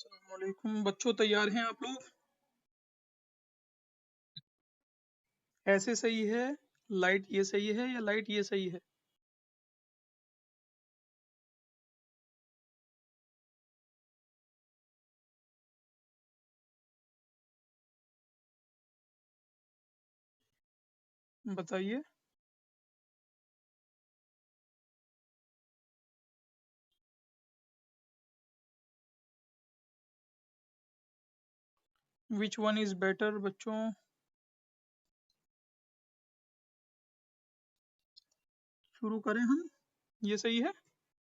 अस्सलामुअलैकुम बच्चों, तैयार हैं आप लोग? ऐसे सही है? लाइट ये सही है या लाइट ये सही है? बताइए। विच वन इज बेटर बच्चों? शुरू करें हम? ये सही है?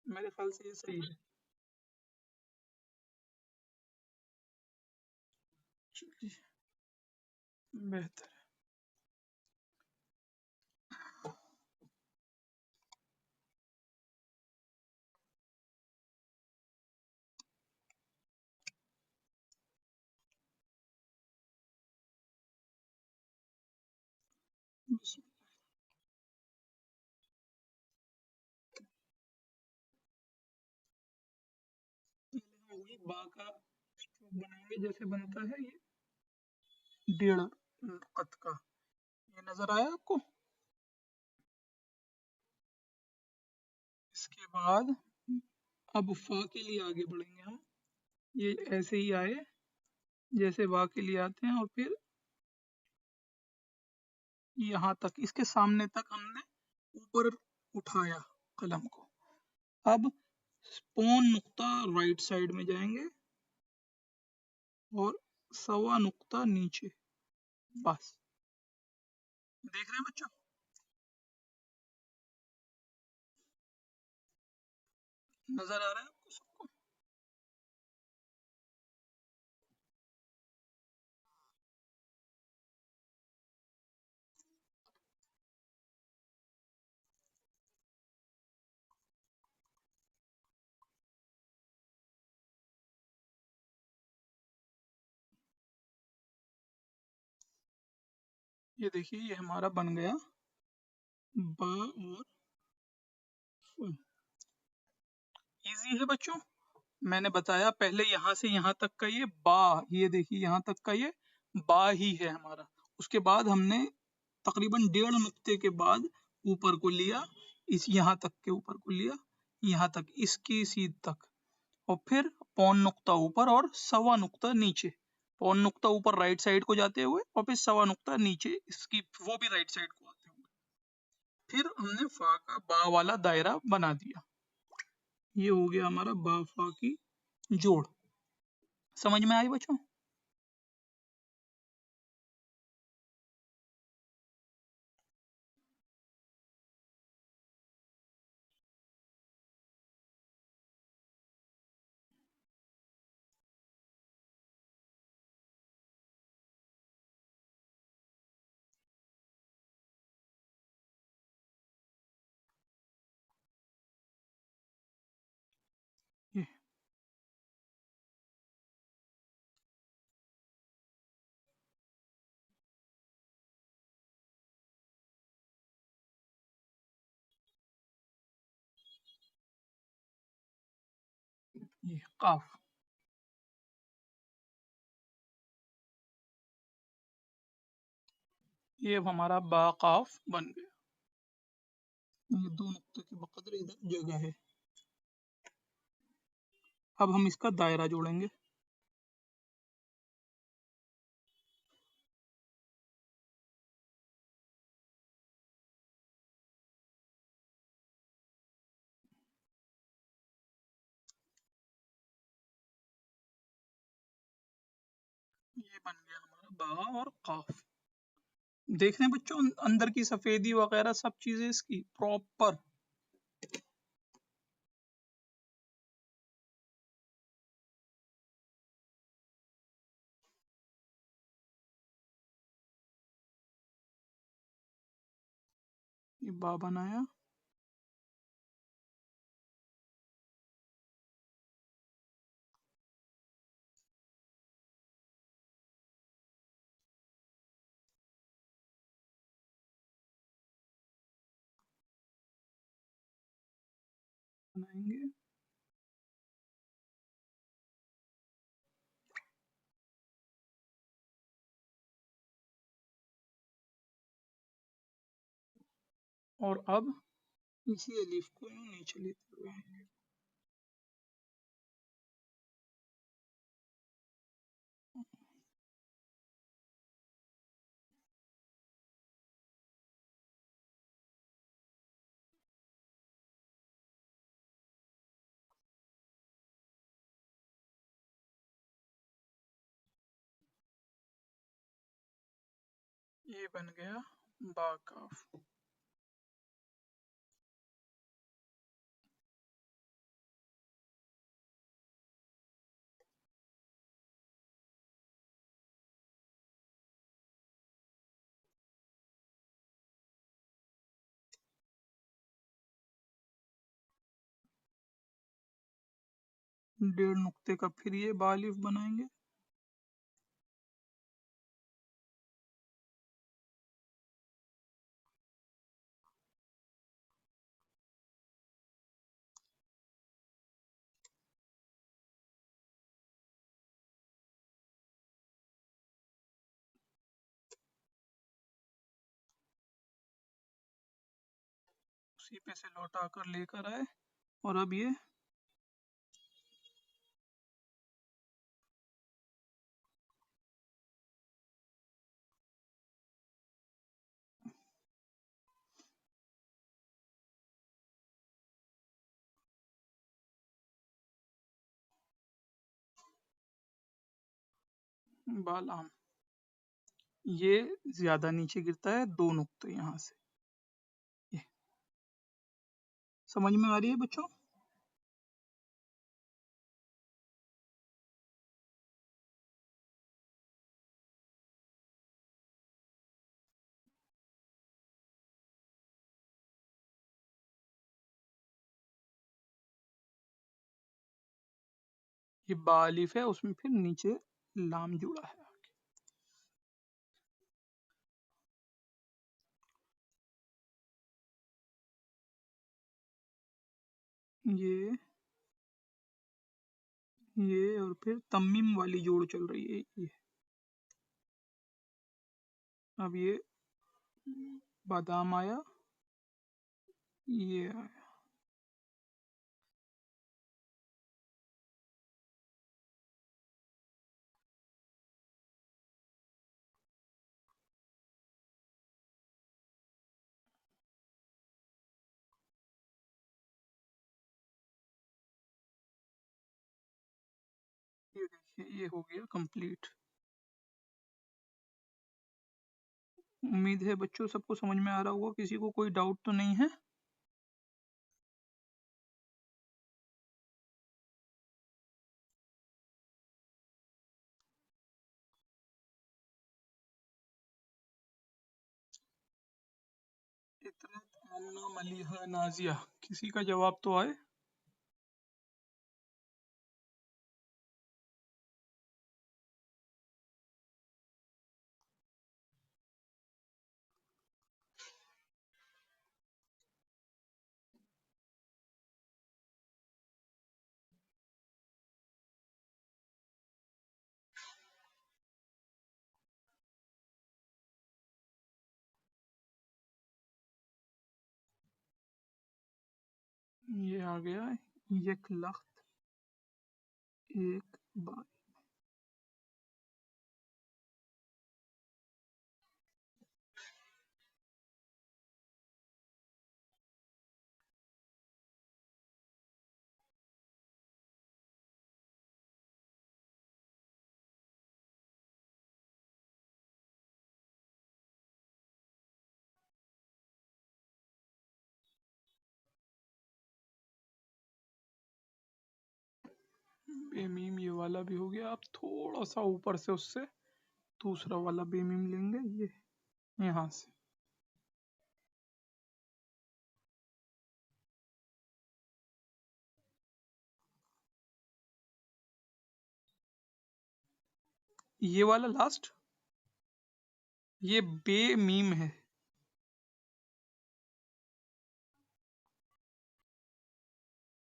मेरे ख्याल से ये सही है। चलिए, बेहतर है। बस पहले हम वही बा का स्ट्रोक बनाएंगे जैसे बनता है ये 1.5 कत का। ये नजर आया आपको? इसके बाद अब फा के लिए आगे बढ़ेंगे हम। ये ऐसे ही आए जैसे बा के लिए आते हैं, और फिर यहाँ तक, इसके सामने तक हमने ऊपर उठाया कलम को। अब पौन नुक्ता राइट साइड में जाएंगे और सवा नुक्ता नीचे। बस, देख रहे हैं बच्चों? नजर आ रहा है आपको सबको? ये देखिए, ये हमारा बन गया बा और फ। इजी है बच्चों। मैंने बताया पहले, यहाँ से यहाँ तक का ये बा, ये देखिए यहाँ तक का ये बा ही है हमारा। उसके बाद हमने तकरीबन 1.5 नुक्ते के बाद ऊपर को लिया, इस यहाँ तक के ऊपर को लिया, यहाँ तक इसकी सीध तक, और फिर पौन नुक्ता ऊपर और सवा नुक्ता नीचे। पौन नुक्ता ऊपर राइट साइड को जाते हुए और फिर सवा नुक्ता नीचे इसकी, वो भी राइट साइड को आते हुए। फिर हमने फा का बा वाला दायरा बना दिया। ये हो गया हमारा बा फा की जोड़। समझ में आई बच्चों? ये ये काफ। ये अब हमारा बा काफ बन गया। ये 2 नुक्ते के बकदर इधर जगह है। अब हम इसका दायरा जोड़ेंगे। ये बन गया हमारा बा और काफ। देख रहे हैं बच्चों, अंदर की सफेदी वगैरह सब चीजें इसकी प्रॉपर। ये बा बनाया, बनाएंगे। और अब इसी अलिफ को यूं नीचे लेते हुए आएंगे। ये बन गया बा काफ। डेढ़ नुक्ते का फिर ये बा अलिफ बनाएंगे। उसी पे से लौटा कर लेकर आए और अब ये बालाम, ये ज्यादा नीचे गिरता है 2 नुक्ते यहाँ से। ये समझ में आ रही है बच्चों? ये बा अलिफ है, उसमें फिर नीचे लाम जुड़ा है। ये और फिर तम्मीम वाली जोड़ चल रही है ये। अब ये बादाम आया, ये आया। ये देखिए, ये हो गया कंप्लीट। उम्मीद है बच्चों सबको समझ में आ रहा होगा, किसी को कोई डाउट तो नहीं है? इतरत आमना मलिहा नाजिया, किसी का जवाब तो आए। ये आ गया एक लख्त एक बार। बेमीम ये वाला भी हो गया। अब थोड़ा सा ऊपर से उससे दूसरा वाला बेमीम लेंगे, ये यहाँ से। ये वाला लास्ट, ये बेमीम है।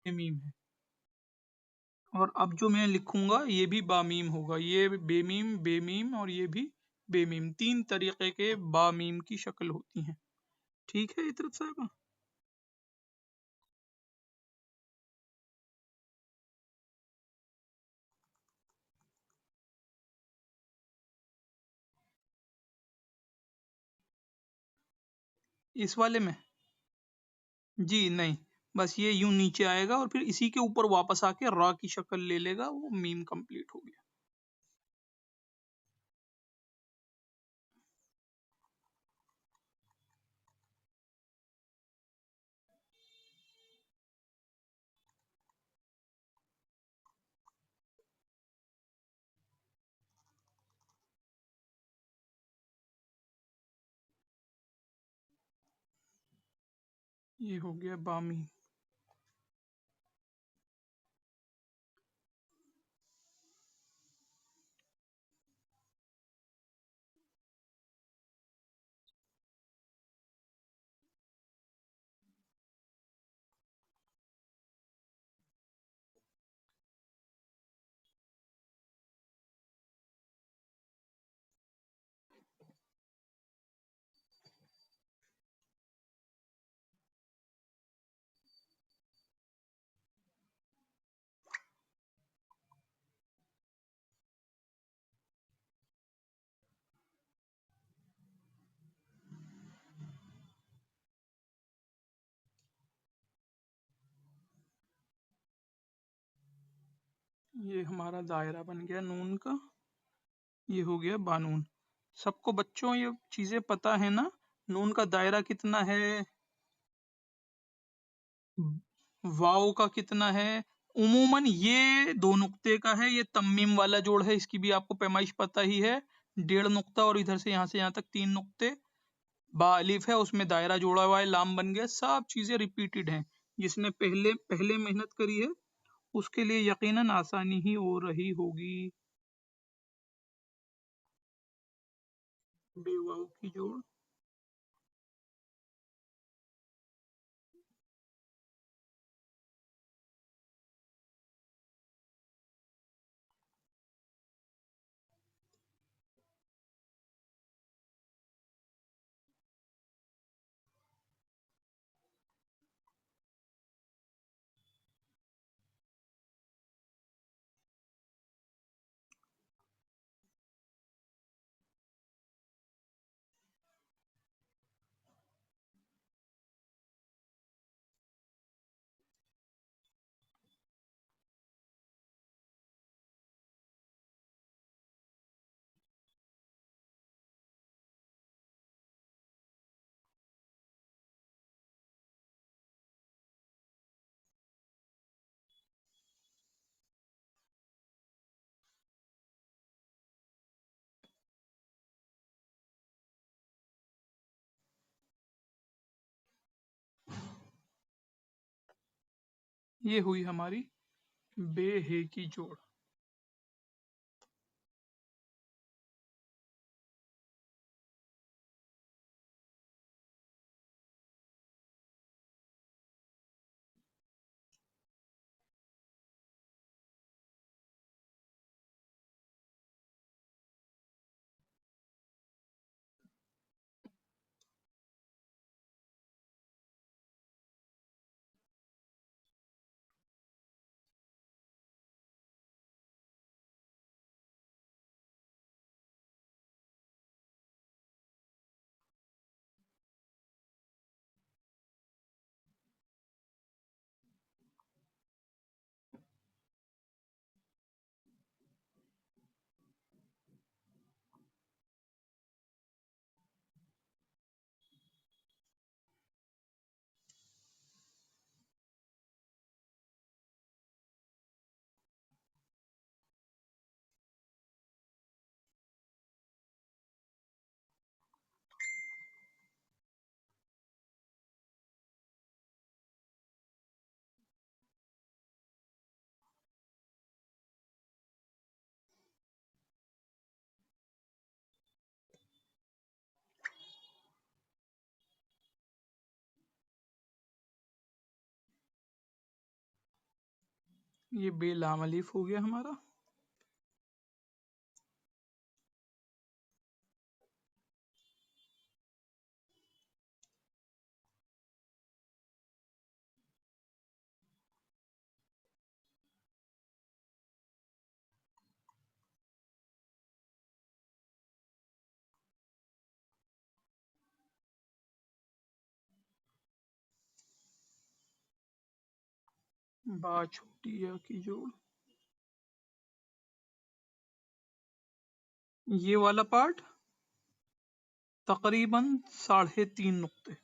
बेमीम है। और अब जो मैं लिखूंगा ये भी बामीम होगा। ये बेमीम, बेमीम और ये भी बेमीम, 3 तरीके के बामीम की शक्ल होती हैं। ठीक है इतरत साहिबा? इस वाले में? जी नहीं, बस ये यूं नीचे आएगा और फिर इसी के ऊपर वापस आके रॉ की शक्ल ले लेगा, वो मीम कंप्लीट हो गया। ये हो गया बामी। ये हमारा दायरा बन गया नून का। ये हो गया बानून। सबको बच्चों ये चीजें पता है ना? नून का दायरा कितना है, वाव का कितना है? उमूमन ये 2 नुक्ते का है, ये तम्मीम वाला जोड़ है, इसकी भी आपको पैमाइश पता ही है। 1.5 नुक्ता और इधर से यहाँ तक 3 नुक्ते। बा अलिफ है, उसमें दायरा जोड़ा हुआ है, लाम बन गया। सब चीजें रिपीटेड हैं। जिसने पहले पहले मेहनत करी है उसके लिए यकीनन आसानी ही हो रही होगी। बेवाव की जोड़। ये हुई हमारी बे हे की जोड़। ये बे लाम अलिफ हो गया हमारा। बा छोटी या की जोड़, ये वाला पार्ट तकरीबन 3.5 नुक्ते।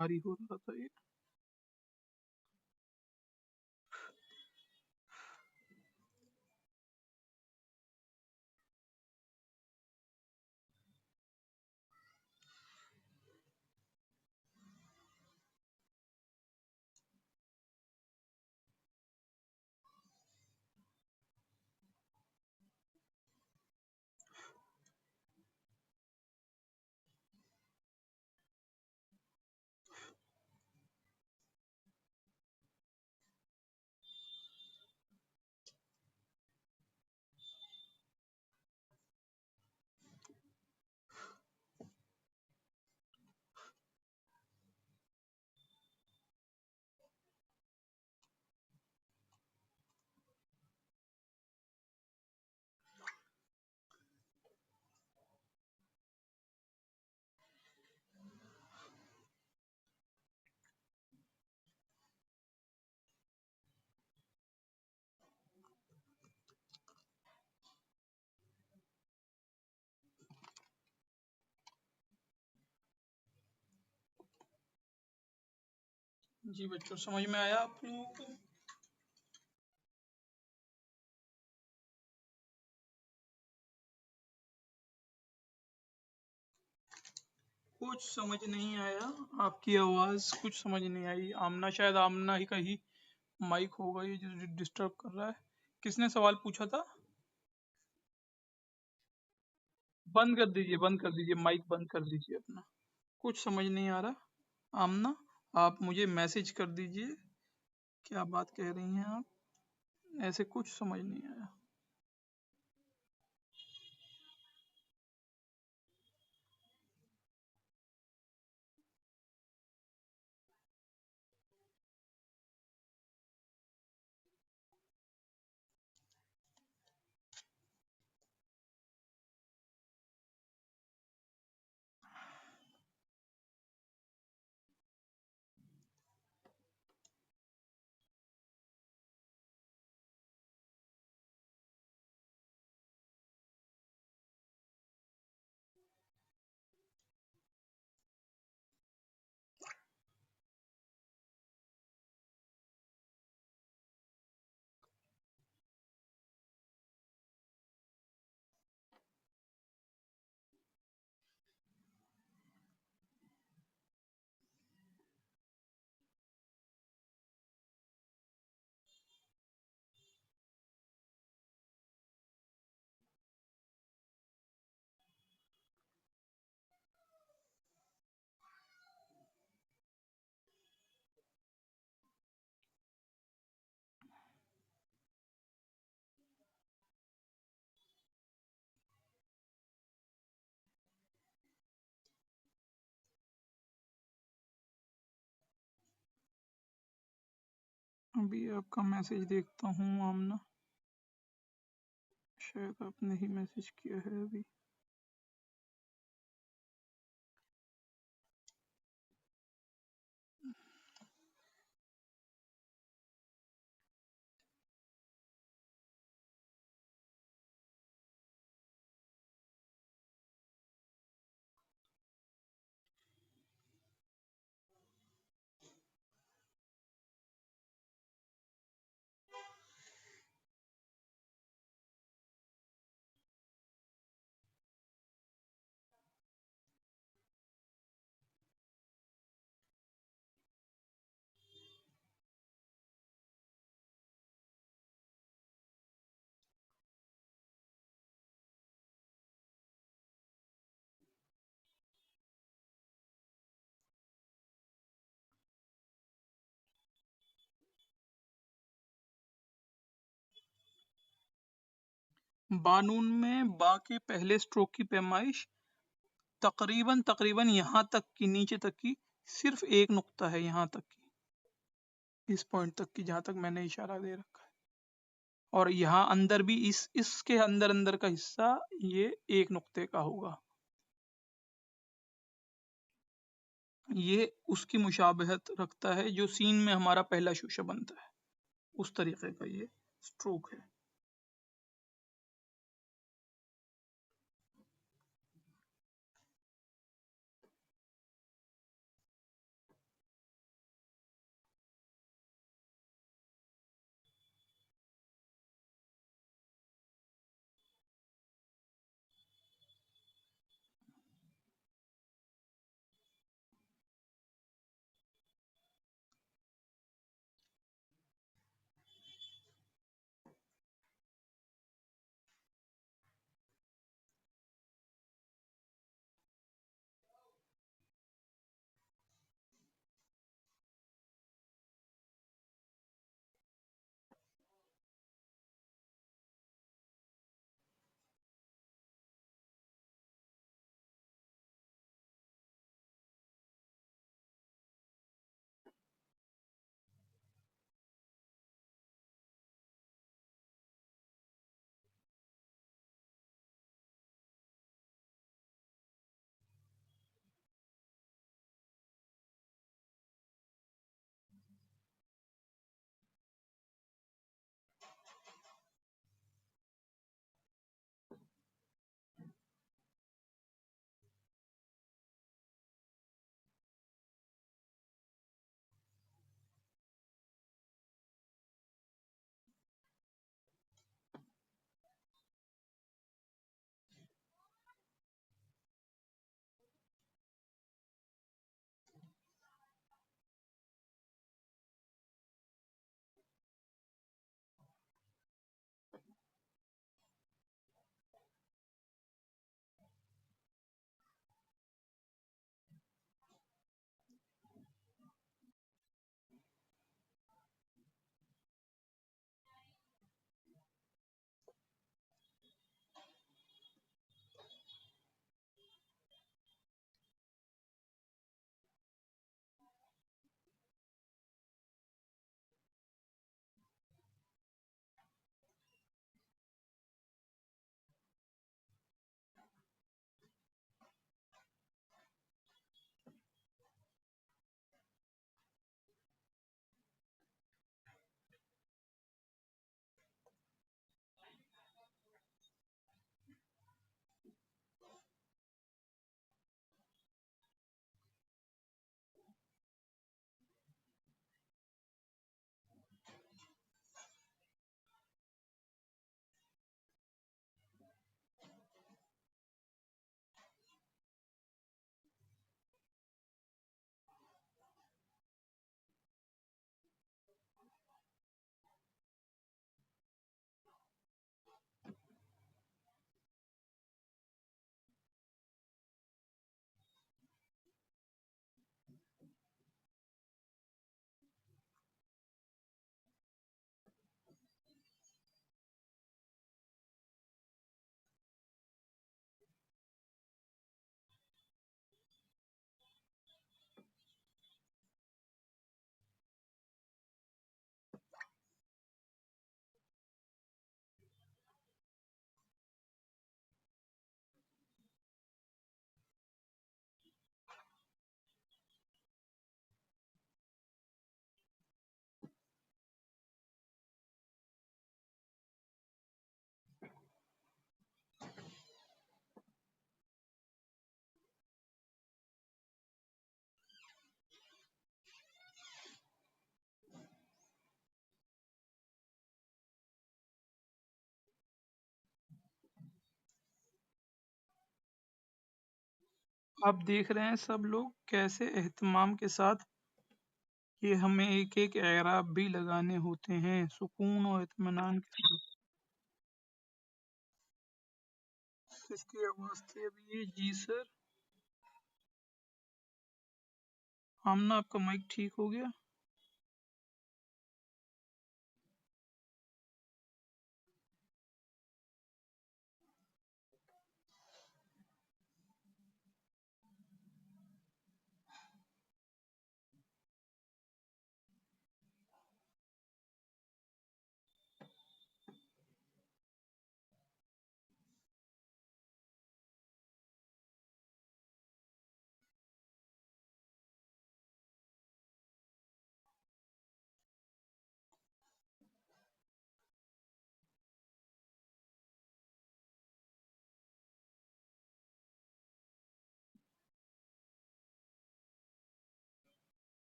भारी हो रहा था ये। जी बच्चों, समझ में आया आप लोगों को? कुछ समझ नहीं आया? आपकी आवाज कुछ समझ नहीं आई। आमना, शायद आमना ही का ही माइक होगा ये जो डिस्टर्ब कर रहा है। किसने सवाल पूछा था? बंद कर दीजिए, बंद कर दीजिए, माइक बंद कर दीजिए अपना। कुछ समझ नहीं आ रहा। आमना, आप मुझे मैसेज कर दीजिए, क्या बात कह रही हैं आप? ऐसे कुछ समझ नहीं आया। अभी आपका मैसेज देखता हूँ आमना, शायद आपने ही मैसेज किया है अभी। बानून में बा के पहले स्ट्रोक की पैमाइश तकरीबन तकरीबन यहाँ तक की, नीचे तक की सिर्फ एक नुक्ता है, यहाँ तक की, इस पॉइंट तक की, जहां तक मैंने इशारा दे रखा है। और यहाँ अंदर भी इसके अंदर अंदर का हिस्सा ये एक नुक्ते का होगा। ये उसकी मुशाबहत रखता है जो सीन में हमारा पहला शूशा बनता है, उस तरीके का ये स्ट्रोक है। आप देख रहे हैं सब लोग कैसे एहतमाम के साथ ये हमें एक एक एराब भी लगाने होते हैं सुकून और इत्मीनान के साथ। इसकी आवाज थी अभी ये। जी सर। आमना आपका माइक ठीक हो गया?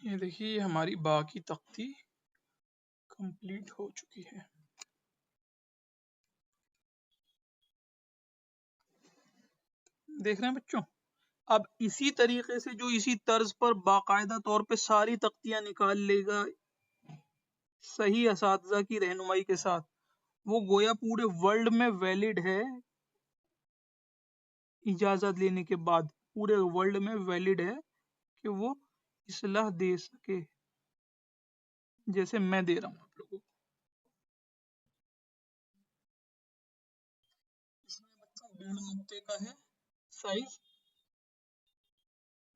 ये देखिए हमारी बा की तख्ती कंप्लीट हो चुकी है। देख रहे हैं बच्चों? अब इसी तरीके से जो इसी तर्ज पर बाकायदा तौर पे सारी तख्तियां निकाल लेगा सही असातिज़ा की रहनुमाई के साथ, वो गोया पूरे वर्ल्ड में वैलिड है। इजाजत लेने के बाद पूरे वर्ल्ड में वैलिड है कि वो इस्लाह दे सके, जैसे मैं दे रहा हूँ आप लोगों को। इसमें बच्चों 1.5 नुक्ते का है साइज,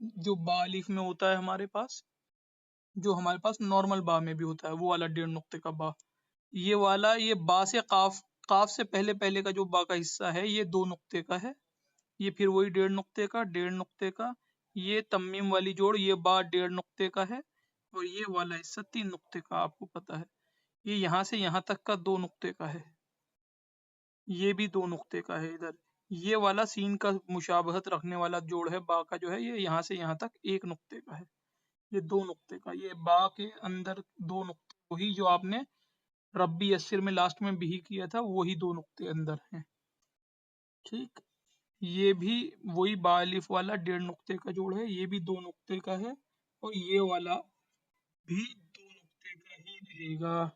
जो बा अलिफ में होता है हमारे पास, जो हमारे पास नॉर्मल बा में भी होता है, वो वाला 1.5 नुक्ते का बा। ये वाला ये बा से काफ, काफ से पहले पहले का जो बा का हिस्सा है ये 2 नुक्ते का है। ये फिर वही 1.5 नुक्ते का, 1.5 नुक्ते का। ये तमीम वाली जोड़ ये बा 1.5 नुक्ते का है। और ये वाला हिस्सा 3 नुक्ते का, आपको पता है। ये यहाँ से यहाँ तक का 2 नुक्ते का है। ये भी 2 नुक्ते का है इधर। ये वाला सीन का मुशाबहत रखने वाला जोड़ है बा का, जो है ये यहाँ से यहाँ तक 1 नुक्ते का है। ये 2 नुक्ते का, ये बा के अंदर 2 नुक्ते, वही जो आपने रब्बी यस्सिर में लास्ट में भी किया था, वही 2 नुक्ते अंदर हैं। ठीक। ये भी वही बा अलिफ वाला 1.5 नुक्ते का जोड़ है, ये भी 2 नुक्ते का है। और ये वाला भी 2 नुक्ते का ही रहेगा।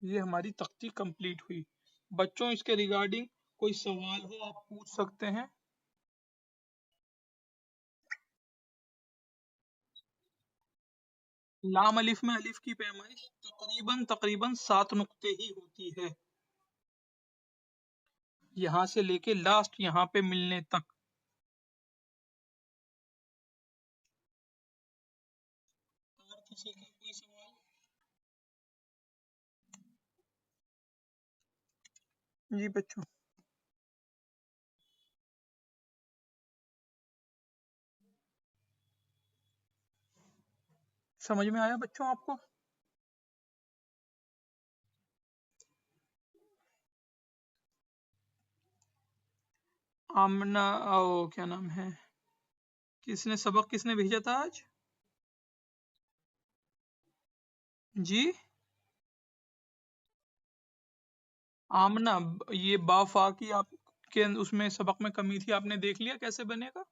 ये हमारी तख्ती कंप्लीट हुई। बच्चों इसके रिगार्डिंग कोई सवाल हो आप पूछ सकते हैं। लाम अलिफ में अलिफ की पैमाइश तकरीबन तकरीबन 7 नुक्ते ही होती है, यहाँ से लेके लास्ट यहाँ पे मिलने तक। और किसी का कोई सवाल? जी बच्चों। समझ में आया बच्चों आपको? आमना, ओ क्या नाम है, किसने सबक किसने भेजा था आज? जी आमना। ये बाफा की आपके उसमें सबक में कमी थी, आपने देख लिया कैसे बनेगा?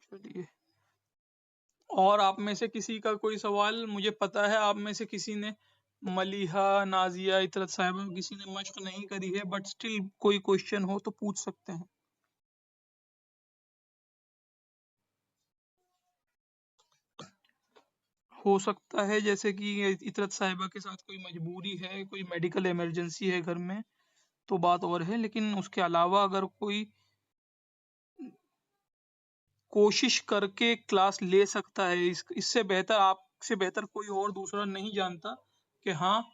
चलिए। और आप में से किसी का कोई सवाल? मुझे पता है आप में से किसी ने, मलिहा, नाजिया, इतरत साहिबा, किसी ने मश्क नहीं करी है, बट स्टिल कोई क्वेश्चन हो तो पूछ सकते हैं। हो सकता है जैसे कि इतरत साहिबा के साथ कोई मजबूरी है, कोई मेडिकल इमरजेंसी है घर में, तो बात और है। लेकिन उसके अलावा अगर कोई कोशिश करके क्लास ले सकता है, इससे बेहतर, आपसे बेहतर कोई और दूसरा नहीं जानता कि हाँ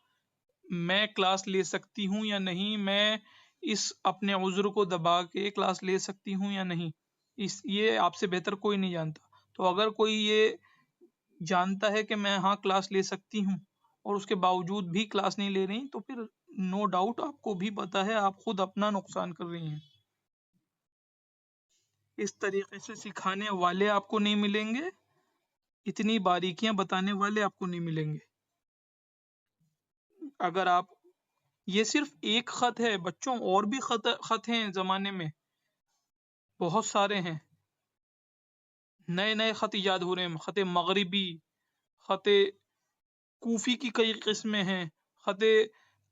मैं क्लास ले सकती हूँ या नहीं, मैं इस अपने उज़्र को दबा के क्लास ले सकती हूँ या नहीं। इस ये आपसे बेहतर कोई नहीं जानता। तो अगर कोई ये जानता है कि मैं हाँ क्लास ले सकती हूँ और उसके बावजूद भी क्लास नहीं ले रही, तो फिर नो डाउट आपको भी पता है आप खुद अपना नुकसान कर रही हैं। इस तरीके से सिखाने वाले आपको नहीं मिलेंगे, इतनी बारीकियां बताने वाले आपको नहीं मिलेंगे। अगर आप, ये सिर्फ एक खत है बच्चों, और भी खत हैं जमाने में, बहुत सारे हैं। नए नए खत इजाद हो रहे हैं, खत मगरिबी, खत कूफी की कई किस्में हैं, खत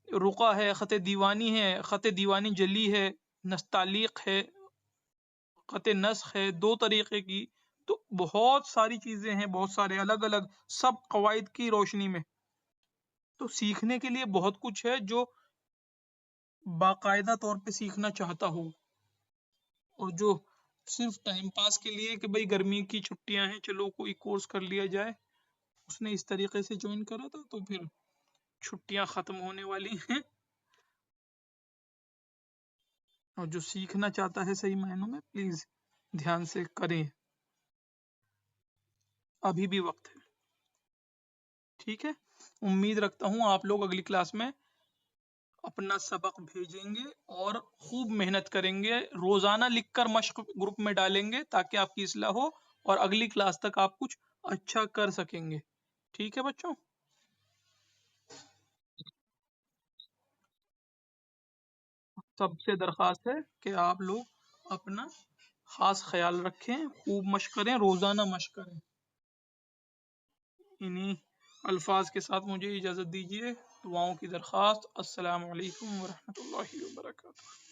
रुका है, खत दीवानी है, खत दीवानी जली है, नस्तालीक है, खत नस्ख है, दो तरीके की। तो बहुत सारी चीजें हैं, बहुत सारे अलग अलग, सब कवायद की रोशनी में। तो सीखने के लिए बहुत कुछ है जो बाकायदा तौर पे सीखना चाहता हो, और जो सिर्फ टाइम पास के लिए कि भाई गर्मी की छुट्टियां हैं चलो कोई कोर्स कर लिया जाए, उसने इस तरीके से ज्वाइन करा था, तो फिर छुट्टियां खत्म होने वाली हैं। और जो सीखना चाहता है सही मायनों में, प्लीज ध्यान से करें, अभी भी वक्त है। ठीक है, उम्मीद रखता हूँ आप लोग अगली क्लास में अपना सबक भेजेंगे और खूब मेहनत करेंगे, रोजाना लिखकर मश्क ग्रुप में डालेंगे ताकि आपकी इस्लाह हो और अगली क्लास तक आप कुछ अच्छा कर सकेंगे। ठीक है बच्चों, सबसे दरख्वास्त है कि आप लोग अपना खास ख्याल रखें, खूब मश्क करें, रोजाना मश्क करें। इन्हीं अल्फाज के साथ मुझे इजाज़त दीजिए, दुआओं की दरख्वास्त। अस्सलाम वालेकुम वरहमतुल्लाहि वबरकातुहू।